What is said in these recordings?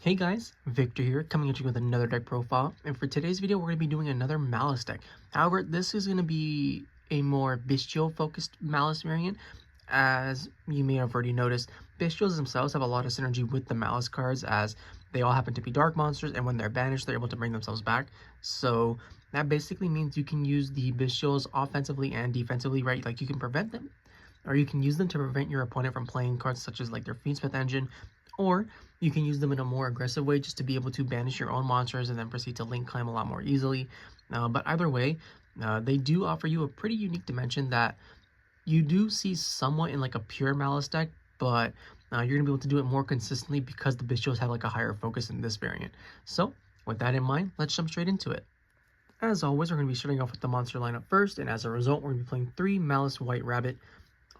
Hey guys, Victor here, coming at you with another deck profile, and for today's video we're going to be doing another Maliss deck. However, this is going to be a more Bystial focused Maliss variant. As you may have already noticed, Bystials themselves have a lot of synergy with the Maliss cards, as they all happen to be dark monsters, and when they're banished they're able to bring themselves back. So that basically means you can use the Bystials offensively and defensively, right? Like you can prevent them, or you can use them to prevent your opponent from playing cards such as like their Fiendsmith Engine, or you can use them in a more aggressive way just to be able to banish your own monsters and then proceed to link climb a lot more easily. But either way, they do offer you a pretty unique dimension that you do see somewhat in like a pure Maliss deck, but you're going to be able to do it more consistently because the Bystials have like a higher focus in this variant. So with that in mind, let's jump straight into it. As always, we're going to be starting off with the monster lineup first, and as a result, we're going to be playing 3 Maliss White Rabbit.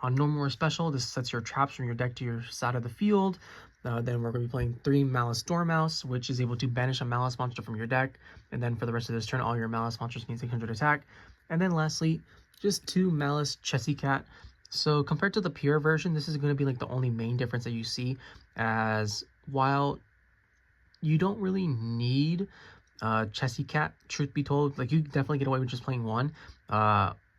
On normal or special, this sets your traps from your deck to your side of the field. Then we're going to be playing 3 Maliss Dormouse, which is able to banish a Maliss monster from your deck. And then for the rest of this turn, all your Maliss monsters gain 600 attack. And then lastly, just 2 Maliss Chessy Cat. So compared to the pure version, this is going to be like the only main difference that you see, as while you don't really need Chessy Cat, truth be told, like you definitely get away with just playing 1.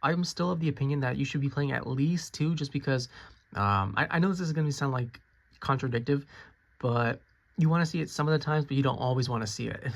I'm still of the opinion that you should be playing at least 2, just because I know this is going to sound like contradictive, but you want to see it some of the times, but you don't always want to see it.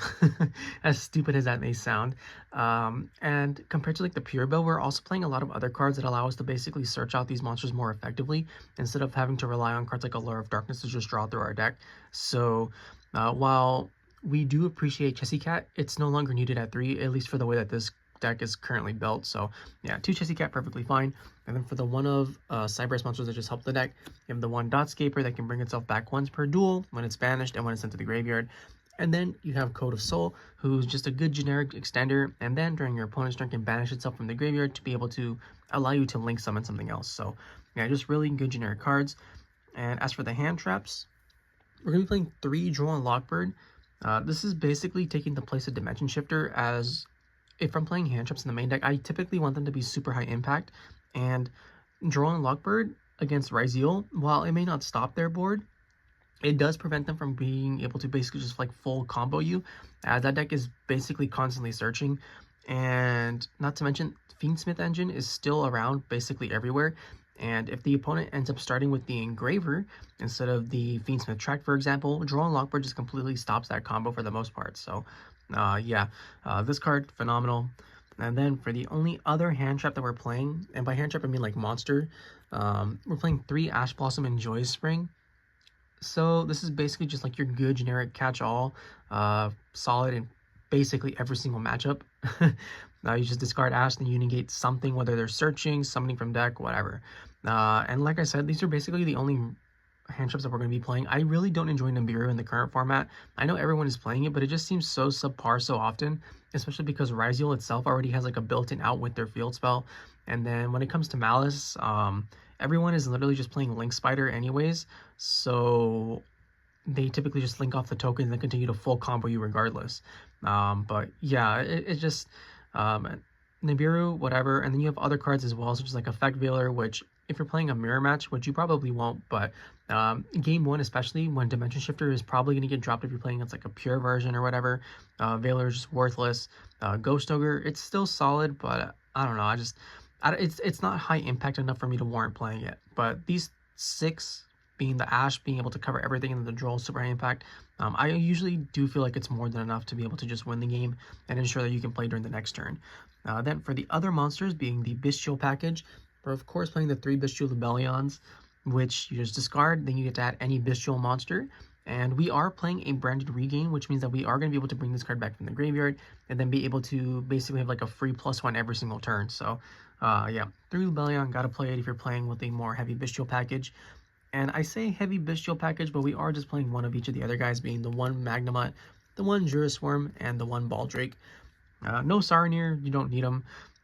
As stupid as that may sound. And compared to like the pure build, we're also playing a lot of other cards that allow us to basically search out these monsters more effectively, instead of having to rely on cards like Allure of Darkness to just draw through our deck. So while we do appreciate Chessy Cat, it's no longer needed at 3, at least for the way that this deck is currently built. So yeah, 2 Chessy Cat perfectly fine. And then for the one of Cyberse monsters that just help the deck, you have the 1 Dotscaper that can bring itself back once per duel when it's banished and when it's sent to the graveyard. And then you have Code of Soul, who's just a good generic extender, and then during your opponent's turn can banish itself from the graveyard to be able to allow you to link summon something else. So yeah, just really good generic cards. And as for the hand traps, we're going to be playing 3 Droll and Lockbird. This is basically taking the place of Dimension Shifter, as if I'm playing hand traps in the main deck, I typically want them to be super high impact, and Droll and Lockbird against Ryzeal, while it may not stop their board, it does prevent them from being able to basically just like full combo you, as that deck is basically constantly searching. And not to mention, Fiendsmith Engine is still around basically everywhere, and if the opponent ends up starting with the Engraver instead of the Fiendsmith Track, for example, Droll and Lockbird just completely stops that combo for the most part. So this card, phenomenal. And then for the only other hand trap that we're playing, and by hand trap I mean like monster, we're playing 3 Ash Blossom and Joyous Spring. So this is basically just like your good generic catch-all, solid in basically every single matchup. You just discard Ash, then you negate something, whether they're searching, summoning from deck, whatever. And like I said, these are basically the only hand traps that we're going to be playing. I really don't enjoy Nibiru in the current format. I know everyone is playing it, but it just seems so subpar so often, especially because Ryzeal itself already has like a built-in out with their field spell. And then when it comes to Maliss, everyone is literally just playing Link Spider anyways, so they typically just link off the token and then continue to full combo you regardless. But yeah, it's just Nibiru, whatever. And then you have other cards as well, such as like Effect Veiler, which if you're playing a mirror match, which you probably won't, but game 1 especially, when Dimension Shifter is probably going to get dropped if you're playing it's like a pure version or whatever, Veiler is just worthless. Ghost Ogre, it's still solid, but I don't know, it's not high impact enough for me to warrant playing it. But these 6, being the Ash, being able to cover everything, and the Droll super high impact, I usually do feel like it's more than enough to be able to just win the game and ensure that you can play during the next turn. Then for the other monsters, being the Bystial package, we're of course playing the 3 Bystial Lubellions, which you just discard, then you get to add any Bystial monster. And we are playing a branded regain, which means that we are going to be able to bring this card back from the graveyard and then be able to basically have like a free +1 every single turn. So yeah, 3 Lubellion, gotta play it if you're playing with a more heavy Bystial package. And I say heavy Bystial package, but we are just playing 1 of each of the other guys, being the 1 magnamhut, the 1 Druiswurm, and the 1 Baldrake. No Saronir, you don't need them.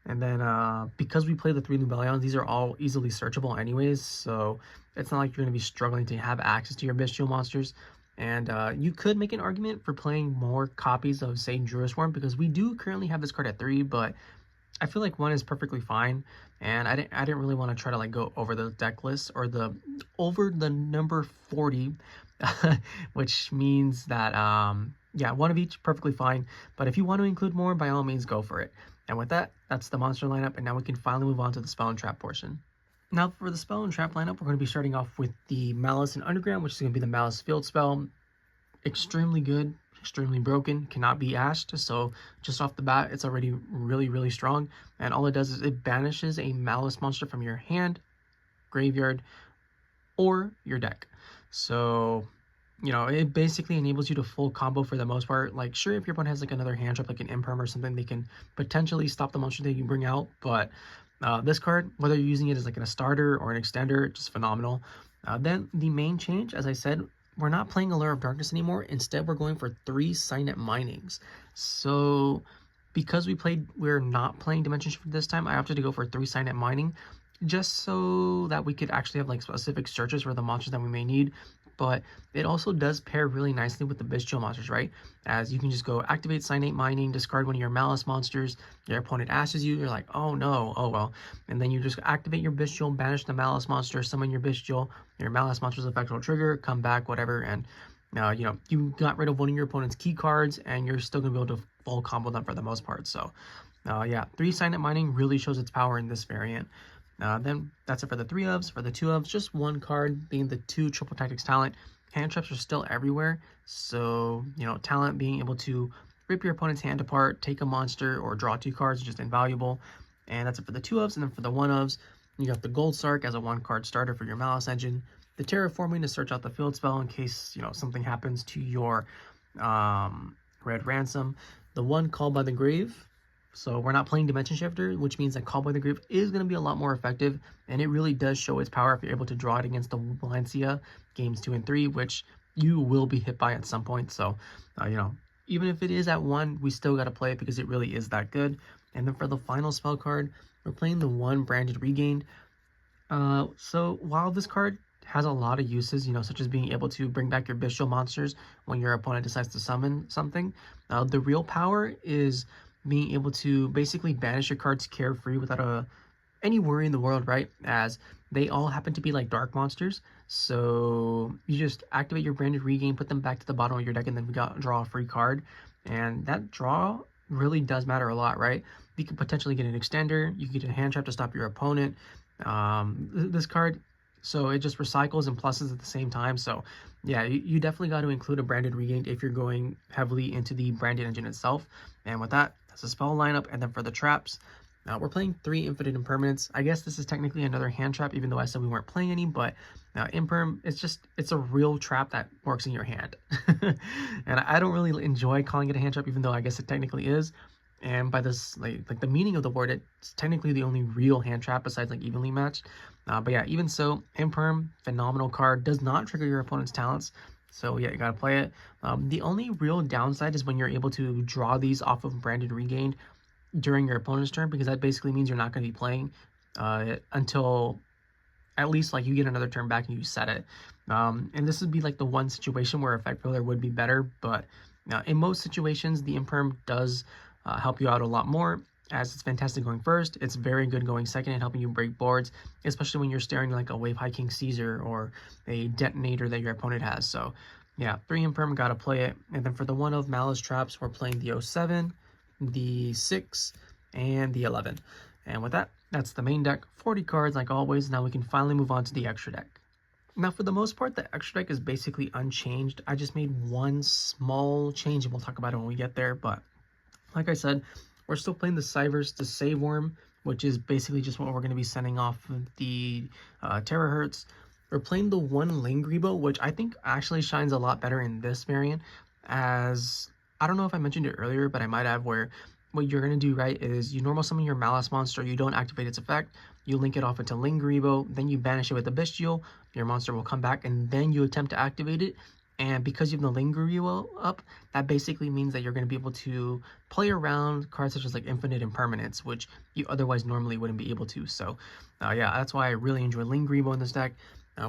And then because we play the 3 Lubellions, these are all easily searchable anyways, so it's not like you're going to be struggling to have access to your Bystial monsters. And you could make an argument for playing more copies of, say, Druiswurm, because we do currently have this card at 3, but I feel like 1 is perfectly fine, and I didn't really want to try to like go over the deck list or over the number 40 which means that, yeah, one of each, perfectly fine. But if you want to include more, by all means, go for it. And with that, that's the monster lineup, and now we can finally move on to the spell and trap portion. Now for the spell and trap lineup, we're going to be starting off with the Maliss in Underground, which is going to be the Maliss field spell. Extremely good, extremely broken, cannot be ashed, so just off the bat, it's already really, really strong. And all it does is it banishes a Maliss monster from your hand, graveyard, or your deck. So, you know, it basically enables you to full combo for the most part. Like, sure, if your opponent has like another hand trap, like an imperm or something, they can potentially stop the monster that you bring out. But this card, whether you're using it as like a starter or an extender, just phenomenal. Then the main change, as I said, we're not playing Allure of Darkness anymore. Instead, we're going for 3 Cynet Minings. So because we're not playing Dimension Shift this time, I opted to go for 3 Cynet Mining, just so that we could actually have like specific searches for the monsters that we may need. But it also does pair really nicely with the Bystial monsters, right? As you can just go activate Cynet Mining, discard one of your Maliss monsters, your opponent ashes you, you're like, oh no, oh well. And then you just activate your Bystial, banish the Maliss monster, summon your Bystial, your Maliss monster's effect will trigger, come back, whatever, and you know, you got rid of one of your opponent's key cards, and you're still going to be able to full combo them for the most part. So, yeah, 3 Cynet Mining really shows its power in this variant. Then that's it for the 3 ofs. For the 2 ofs, just one card, being the 2 Triple Tactics Talent. Hand traps are still everywhere, so, you know, talent being able to rip your opponent's hand apart, take a monster, or draw 2 cards is just invaluable. And that's it for the 2 ofs. And then for the 1 ofs, you got the Gold Sark as a 1-card starter for your Maliss engine, the Terraforming to search out the field spell in case, you know, something happens to your Red Ransom, the 1 Call by the Grave. So we're not playing Dimension Shifter, which means that Call by the Grave is going to be a lot more effective, and it really does show its power if you're able to draw it against the Valencia games 2 and 3, which you will be hit by at some point. So, you know, even if it is at 1, we still got to play it because it really is that good. And then for the final spell card, we're playing the 1 Branded Regained. So while this card has a lot of uses, you know, such as being able to bring back your Bystial monsters when your opponent decides to summon something, the real power is being able to basically banish your cards carefree without any worry in the world, right? As they all happen to be like dark monsters. So you just activate your Branded Regain, put them back to the bottom of your deck, and then we draw a free card. And that draw really does matter a lot, right? You could potentially get an extender, you could get a hand trap to stop your opponent. This card, so it just recycles and pluses at the same time. So yeah, you definitely got to include a Branded Regain if you're going heavily into the Branded engine itself. And with that, that's the spell lineup. And then for the traps, we're playing 3 Infinite Impermanence. I guess this is technically another hand trap, even though I said we weren't playing any, but Imperm, it's a real trap that works in your hand. And I don't really enjoy calling it a hand trap, even though I guess it technically is. And by this, like the meaning of the word, it's technically the only real hand trap besides like evenly matched. But yeah, even so, Imperm, phenomenal card, does not trigger your opponent's talents. So yeah, you gotta play it. The only real downside is when you're able to draw these off of Branded Regained during your opponent's turn, because that basically means you're not going to be playing until at least like you get another turn back and you set it. And this would be like the one situation where Effect Filler would be better, but in most situations, the Imperm does help you out a lot more, as it's fantastic going first. It's very good going second and helping you break boards, especially when you're staring like a Wave High King Caesar or a detonator that your opponent has. So yeah, 3 Imperm, gotta play it. And then for the 1 of Maliss traps, we're playing the 07, the 6, and the 11. And with that, that's the main deck. 40 cards like always. Now we can finally move on to the extra deck. Now for the most part, the extra deck is basically unchanged. I just made one small change, and we'll talk about it when we get there. But like I said, we're still playing the Cyberse Desavewurm, which is basically just what we're going to be sending off the terahertz. We're playing the 1 Lingurboh, which I think actually shines a lot better in this variant, as I don't know if I mentioned it earlier, but I might have, where what you're going to do, right, is you normal summon your Maliss monster, you don't activate its effect, you link it off into Lingurboh, then you banish it with the Bystial, your monster will come back, and then you attempt to activate it. And because you have the Lingurboh up, that basically means that you're going to be able to play around cards such as like Infinite Impermanence, which you otherwise normally wouldn't be able to. So yeah, that's why I really enjoy Lingurboh in this deck.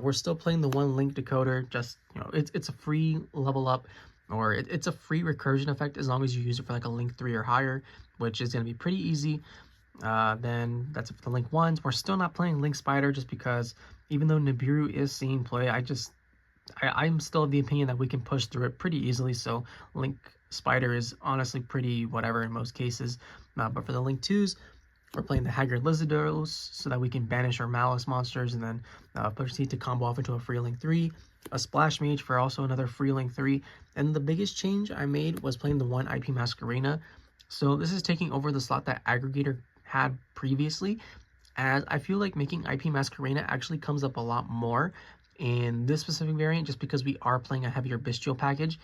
We're still playing the 1 Link Decoder, just, you know, it's a free level up, or it's a free recursion effect as long as you use it for like a Link 3 or higher, which is going to be pretty easy. Then that's it for the Link 1s. We're still not playing Link Spider, just because even though Nibiru is seeing play, I just I'm still of the opinion that we can push through it pretty easily. So Link Spider is honestly pretty whatever in most cases. But for the Link 2s, we're playing the Haggard Lizardose so that we can banish our Maliss monsters and then proceed to combo off into a free Link 3. A Splash Mage for also another free Link 3. And the biggest change I made was playing the 1 IP Masquerena. So this is taking over the slot that Aggregator had previously, as I feel like making IP Masquerena actually comes up a lot more in this specific variant just because we are playing a heavier Bystial package.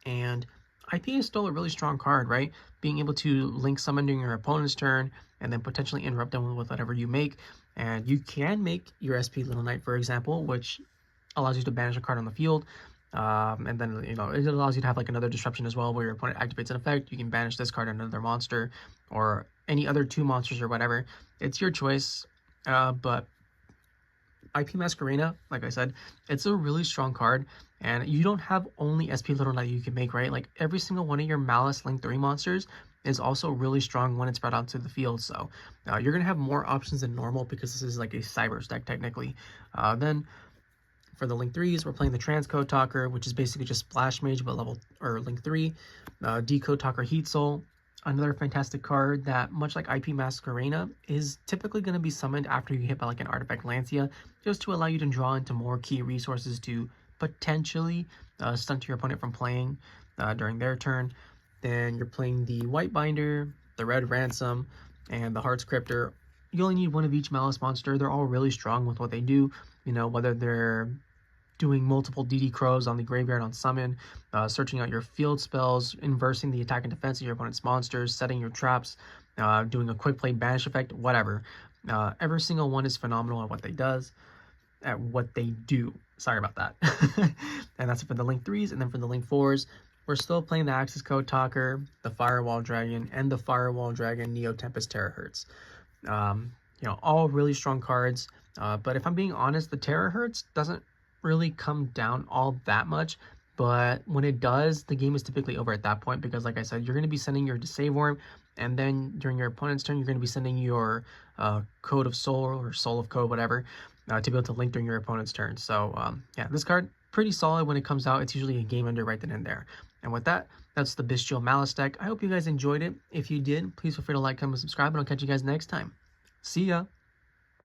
And IP is still a really strong card, right? Being able to link summon during your opponent's turn and then potentially interrupt them with whatever you make. And you can make your SP Little Knight, for example, which allows you to banish a card on the field. And then, you know, it allows you to have like another disruption as well where your opponent activates an effect. You can banish this card on another monster or any other 2 monsters or whatever. It's your choice. But IP Masquerena, like I said, it's a really strong card, and you don't have only SP Little Knight you can make, right? Like every single one of your Maliss Link 3 monsters is also really strong when it's brought out to the field. So you're gonna have more options than normal because this is like a Cyberse deck technically. Then for the Link 3s, we're playing the Transcode Talker, which is basically just Splash Mage but Link 3. Decode Talker heatsoul, another fantastic card that, much like IP Masquerena, is typically going to be summoned after you hit by like an Artifact Lancia, just to allow you to draw into more key resources to potentially stunt your opponent from playing during their turn. Then you're playing the White Binder, the Red Ransom, and the Heart's Crypter. You only need one of each Maliss monster. They're all really strong with what they do, you know, whether they're doing multiple DD Crows on the graveyard on summon, searching out your field spells, inversing the attack and defense of your opponent's monsters, setting your traps, doing a quick play banish effect, whatever. Every single one is phenomenal at what they do. Sorry about that. And that's it for the Link 3s. And then for the Link 4s, we're still playing the Accesscode Talker, the Firewall Dragon, and the Firewall Dragon Neo Tempest Terahertz. You know, all really strong cards. But if I'm being honest, the Terahertz doesn't really come down all that much, but when it does, the game is typically over at that point because, like I said, you're going to be sending your Desavewurm, and then during your opponent's turn, you're going to be sending your Code of Soul or Soul of Code, whatever, to be able to link during your opponent's turn. So, yeah, this card, pretty solid when it comes out. It's usually a game ender right then and there. And with that, that's the Bystial Maliss deck. I hope you guys enjoyed it. If you did, please feel free to like, comment, subscribe, and I'll catch you guys next time. See ya!